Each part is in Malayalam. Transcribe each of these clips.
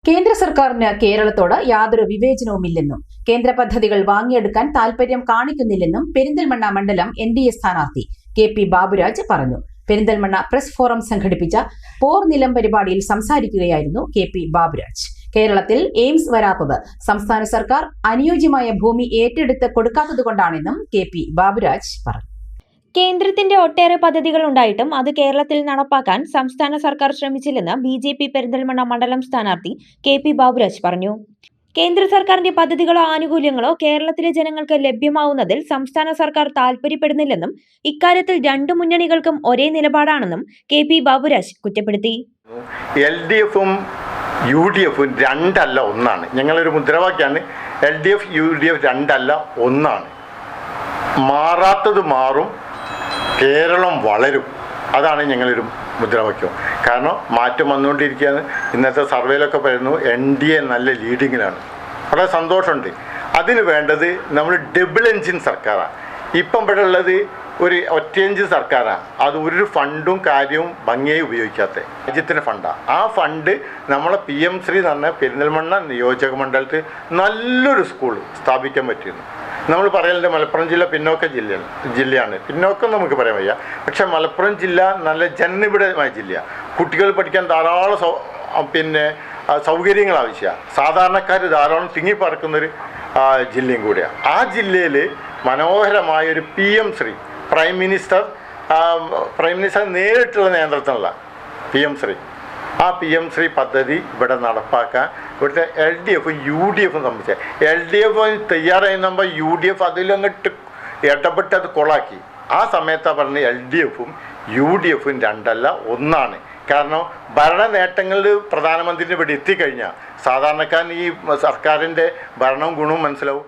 കേന്ദ്ര സർക്കാരിന് കേരളത്തോട് യാതൊരു വിവേചനവുമില്ലെന്നും കേന്ദ്ര പദ്ധതികൾ വാങ്ങിയെടുക്കാൻ താൽപര്യം കാണിക്കുന്നില്ലെന്നും പെരിന്തൽമണ്ണ മണ്ഡലം NDA സ്ഥാനാർത്ഥി KP ബാബുരാജ് പറഞ്ഞു. പെരിന്തൽമണ്ണ പ്രസ് ഫോറം സംഘടിപ്പിച്ച പോർനിലം പരിപാടിയിൽ സംസാരിക്കുകയായിരുന്നു KP ബാബുരാജ്. കേരളത്തിൽ എയിംസ് വരാത്തത് സംസ്ഥാന സർക്കാർ അനുയോജ്യമായ ഭൂമി ഏറ്റെടുത്ത് കൊടുക്കാത്തതുകൊണ്ടാണെന്നും KP ബാബുരാജ് പറഞ്ഞു. കേന്ദ്രത്തിന്റെ ഒട്ടേറെ പദ്ധതികൾ ഉണ്ടായിട്ടും അത് കേരളത്തിൽ നടപ്പാക്കാൻ സംസ്ഥാന സർക്കാർ ശ്രമിച്ചില്ലെന്ന് BJP പെരിന്തൽമണ്ണ മണ്ഡലം സ്ഥാനാർത്ഥി KP ബാബുരാജ് പറഞ്ഞു. കേന്ദ്ര സർക്കാരിന്റെ പദ്ധതികളോ ആനുകൂല്യങ്ങളോ കേരളത്തിലെ ജനങ്ങൾക്ക് ലഭ്യമാവുന്നതിൽ സംസ്ഥാന സർക്കാർ താൽപര്യപ്പെടുന്നില്ലെന്നും ഇക്കാര്യത്തിൽ രണ്ടു മുന്നണികൾക്കും ഒരേ നിലപാടാണെന്നും KP ബാബുരാജ് കുറ്റപ്പെടുത്തി. LDF-ഉം UDF-ഉം രണ്ടല്ല ഒന്നാണ്. ഞങ്ങളൊരു മുദ്രാവാക്യമാണ് LDF UDF രണ്ടല്ല ഒന്നാണ്. മാറാത്തത് മാറും, കേരളം വളരും. അതാണ് ഞങ്ങളൊരു മുദ്രാവാക്യം. കാരണം മാറ്റം വന്നുകൊണ്ടിരിക്കുകയാണ്. ഇന്നത്തെ സർവേയിലൊക്കെ പറയുന്നു NDA നല്ല ലീഡിങ്ങിലാണ്. വളരെ സന്തോഷമുണ്ട്. അതിന് വേണ്ടത് നമ്മൾ ഡബിൾ എൻജിൻ സർക്കാരാണ്. ഇപ്പം ഇവിടെ ഉള്ളത് ഒരു ഒറ്റ എൻജിൻ സർക്കാരാണ്. അത് ഒരു ഫണ്ടും കാര്യവും ഭംഗിയായി ഉപയോഗിക്കാത്ത രാജ്യത്തിൻ്റെ ഫണ്ടാണ്. ആ ഫണ്ട് നമ്മളെ PM ശ്രീ എന്ന് പറഞ്ഞ പെരിന്തൽമണ്ണ നിയോജക മണ്ഡലത്തിൽ നല്ലൊരു സ്കൂൾ സ്ഥാപിക്കാൻ പറ്റിയിരുന്നു. നമ്മൾ പറയലുണ്ട് മലപ്പുറം ജില്ല പിന്നോക്ക ജില്ലയാണ്. പിന്നോക്കം നമുക്ക് പറയാൻ വയ്യ. പക്ഷെ മലപ്പുറം ജില്ല നല്ല ജനനിബിഡമായ ജില്ലയാണ്. കുട്ടികൾ പഠിക്കാൻ ധാരാളം സൗകര്യങ്ങൾ ആവശ്യമാണ്. സാധാരണക്കാർ ധാരാളം തിങ്ങിപ്പറക്കുന്നൊരു ജില്ലയും കൂടിയാണ്. ആ ജില്ലയിൽ മനോഹരമായൊരു PM ശ്രീ പ്രൈം മിനിസ്റ്റർ നേരിട്ടുള്ള നിയന്ത്രണത്തിനുള്ള PM ശ്രീ ആ PM ശ്രീ പദ്ധതി ഇവിടെ നടപ്പാക്കാൻ ഇവിടുത്തെ LDF-ഉം UDF-ഉം സംബന്ധിച്ച LDF തയ്യാറായിരുന്നപ്പോൾ UDF അതിലങ്ങോട്ട് ഇടപെട്ട് അത് കൊളാക്കി. ആ സമയത്താണ് പറഞ്ഞ് LDF-ഉം UDF-ഉം രണ്ടല്ല ഒന്നാണ്. കാരണം ഭരണ നേട്ടങ്ങളിൽ പ്രധാനമന്ത്രിൻ്റെ ഇവിടെ എത്തിക്കഴിഞ്ഞാൽ സാധാരണക്കാരൻ ഈ സർക്കാരിൻ്റെ ഭരണവും ഗുണവും മനസ്സിലാവും.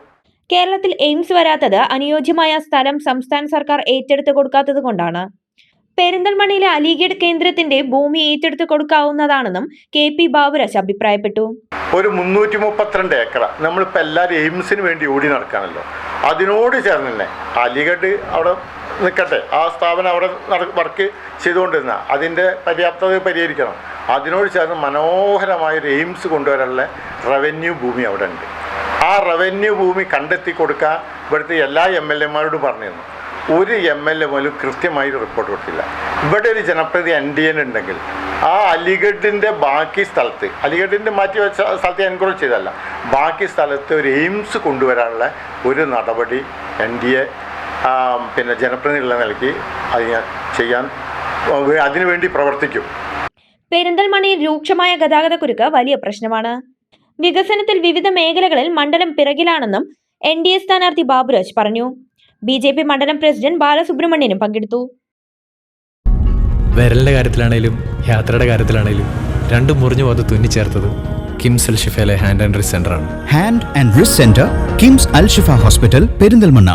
കേരളത്തിൽ എയിംസ് വരാത്തത് അനുയോജ്യമായ സ്ഥലം സംസ്ഥാന സർക്കാർ ഏറ്റെടുത്ത് കൊടുക്കാത്തത് കൊണ്ടാണ്. പെരിന്തൽമണ്ണയിലെ അലിഗഡ് കേന്ദ്രത്തിന്റെ ഭൂമി ഏറ്റെടുത്ത് കൊടുക്കാവുന്നതാണെന്നും KP ബാബുരാജ് അഭിപ്രായപ്പെട്ടു. ഒരു 332 ഏക്കർ നമ്മളിപ്പോൾ എല്ലാവരും എയിംസിന് വേണ്ടി ഓടി നടക്കാനല്ലോ. അതിനോട് ചേർന്ന് തന്നെ അലിഗഡ് അവിടെ നിൽക്കട്ടെ, ആ സ്ഥാപനം അവിടെ വർക്ക് ചെയ്തുകൊണ്ടിരുന്ന അതിൻ്റെ പര്യാപ്തത പരിഹരിക്കണം. അതിനോട് ചേർന്ന് മനോഹരമായൊരു എയിംസ് കൊണ്ടുവരാനുള്ള റവന്യൂ ഭൂമി അവിടെ ഉണ്ട്. ആ റവന്യൂ ഭൂമി കണ്ടെത്തി കൊടുക്കാൻ ഇവിടുത്തെ എല്ലാ MLA-മാരോടും പറഞ്ഞിരുന്നു. ഒരു MLA പോലും കൃത്യമായി റിപ്പോർട്ട് കൊടുത്തില്ല. ഇവിടെ ഒരു ജനപ്രതി NDA ഉണ്ടെങ്കിൽ ആ അലിഗഡിൻ്റെ ബാക്കി സ്ഥലത്ത്, അലിഗഡിൻ്റെ മാറ്റി വെച്ച സ്ഥലത്ത് എൻക്രോച്ച് ചെയ്തല്ല, ബാക്കി സ്ഥലത്ത് ഒരു എയിംസ് കൊണ്ടുവരാനുള്ള ഒരു നടപടി NDA ജനപ്രതിനിധിയുള്ള നിലയ്ക്ക് ചെയ്യാൻ അതിനുവേണ്ടി പ്രവർത്തിക്കും. പെരിന്തൽമണ്ണയിൽ രൂക്ഷമായ ഗതാഗതക്കുരുക്ക് വലിയ പ്രശ്നമാണ്. വികസനത്തിൽ വിവിധ മേഖലകളിൽ മണ്ഡലം പിറകിലാണെന്നും NDA സ്ഥാനാർത്ഥി ബാബുരാജ് പറഞ്ഞു. BJP മണ്ഡലം പ്രസിഡന്റ് ബാലസുബ്രഹ്മണ്യനും പങ്കെടുത്തു. വിരലിന്റെ കാര്യത്തിലാണേലും യാത്രയുടെ കാര്യത്തിലാണേലും രണ്ടും മുറിഞ്ഞു പോകാതെ തുന്നിച്ചേർത്തത് കിംസ് അൽ ഷിഫയിലെ ഹാൻഡ് ആൻഡ് റിസ്റ്റ് സെന്ററാണ്. Hand and wrist centre, KIMS Al Shifa hospital, Perinthalmanna.